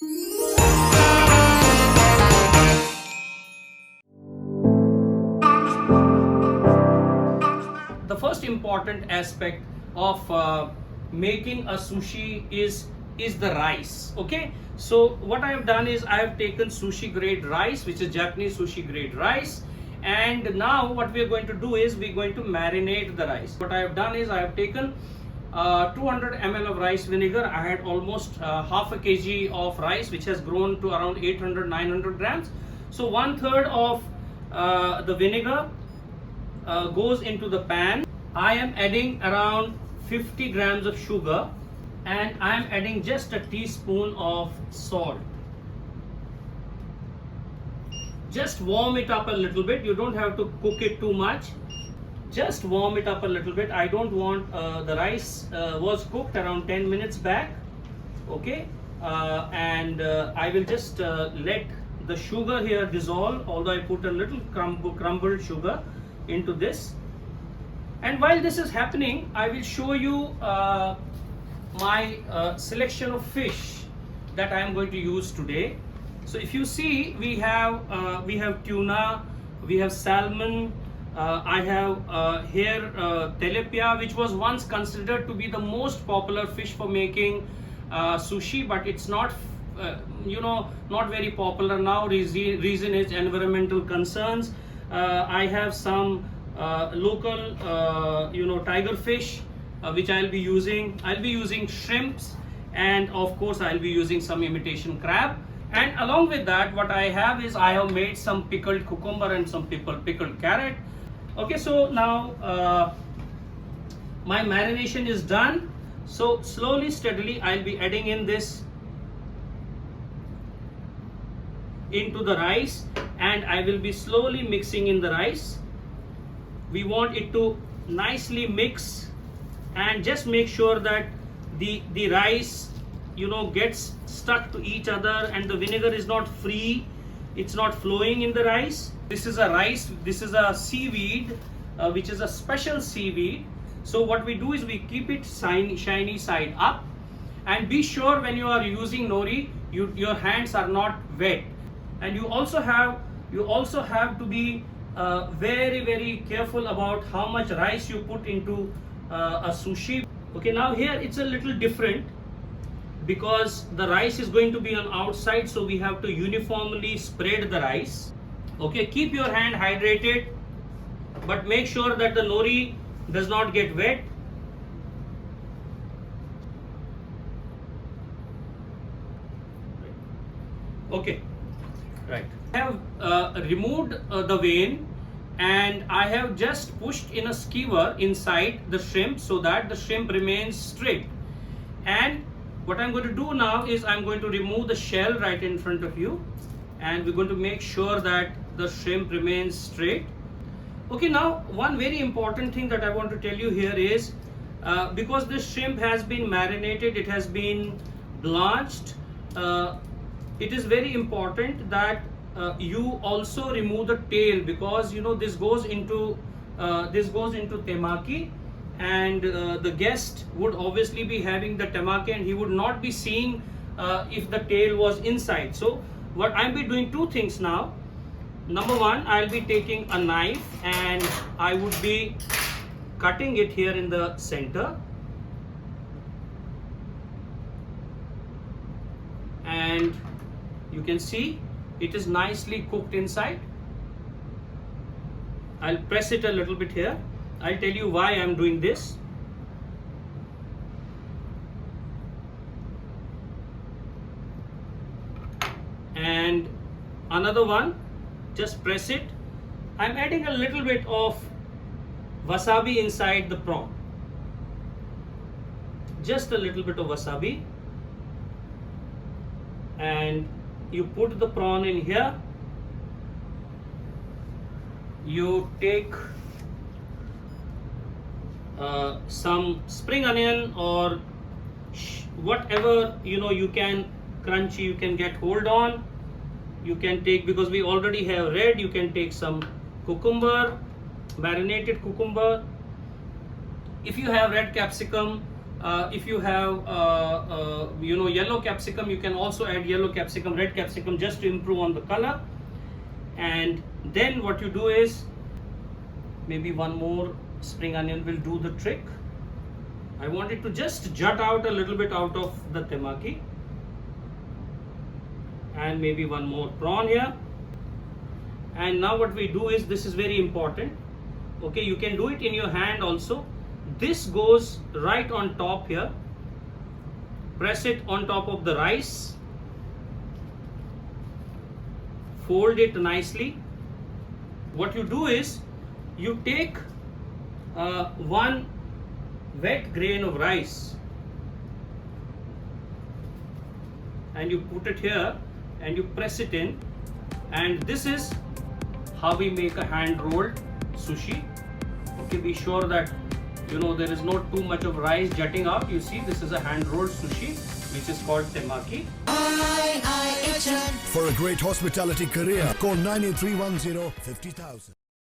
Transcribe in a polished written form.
The first important aspect of making a sushi is the rice. Okay, so what I have done is I have taken sushi grade rice, which is Japanese sushi grade rice, and now what we are going to do is we're going to marinate the rice. What I have done is I have taken 200 ml of rice vinegar. I had almost half a kg of rice, which has grown to around 800-900 grams. So 1/3 of the vinegar goes into the pan. I am adding around 50 grams of sugar, and I am adding just a teaspoon of salt. Just warm it up a little bit. You don't have to cook it too much. Just warm it up a little bit. I don't want the rice was cooked around 10 minutes back. Okay, and I will just let the sugar here dissolve, although I put a little crumbled sugar into this. And while this is happening, I will show you my selection of fish that I am going to use today. So if you see, we have tuna, we have salmon, I have here tilapia, which was once considered to be the most popular fish for making sushi, but it's not not very popular now. Reason is environmental concerns. I have some local tiger fish which I'll be using. I'll be using shrimps, and of course I'll be using some imitation crab. And along with that, what I have is I have made some pickled cucumber and some pickled carrot. Okay, so now my marination is done. So slowly, steadily, I'll be adding in this into the rice, and I will be slowly mixing in the rice. We want it to nicely mix, and just make sure that the rice gets stuck to each other, and the vinegar is not free, it's not flowing in the rice. This is a seaweed, which is a special seaweed. So what we do is we keep it shiny side up, and be sure when you are using nori, your hands are not wet. And you also have to be very careful about how much rice you put into a sushi. Okay, now here it's a little different because the rice is going to be on outside, so we have to uniformly spread the rice. Okay, keep your hand hydrated, but make sure that the nori does not get wet. Okay, right. I have removed the vein, and I have just pushed in a skewer inside the shrimp so that the shrimp remains straight. And what I'm going to do now is I'm going to remove the shell right in front of you, and we're going to make sure that the shrimp remains straight. Okay, now one very important thing that I want to tell you here is because this shrimp has been marinated, it has been blanched, it is very important that you also remove the tail, because this goes into temaki, and the guest would obviously be having the temaki, and he would not be seeing if the tail was inside. So what I'll be doing two things now. Number one, I'll be taking a knife and I would be cutting it here in the center, and you can see it is nicely cooked inside. I'll press it a little bit here. I'll tell you why I'm doing this. And another one, just press it. I'm adding a little bit of wasabi inside the prawn. Just a little bit of wasabi. And you put the prawn in here. You take some spring onion or whatever you can crunchy you can get hold on. You can take, because we already have red, you can take some cucumber, marinated cucumber. If you have red capsicum, If you have yellow capsicum, you can also add yellow capsicum, red capsicum, just to improve on the color. And then what you do is, maybe one more spring onion will do the trick. I want it to just jut out a little bit out of the temaki. And maybe one more prawn here. And now what we do is, this is very important. Okay, you can do it in your hand also. This goes right on top here. Press it on top of the rice. Fold it nicely. What you do is, you take one wet grain of rice and you put it here and you press it in, and this is how we make a hand rolled sushi. Okay, be sure that there is not too much of rice jutting out. You see, this is a hand rolled sushi which is called temaki. IIHM. For a great hospitality career, call 98310 50,000.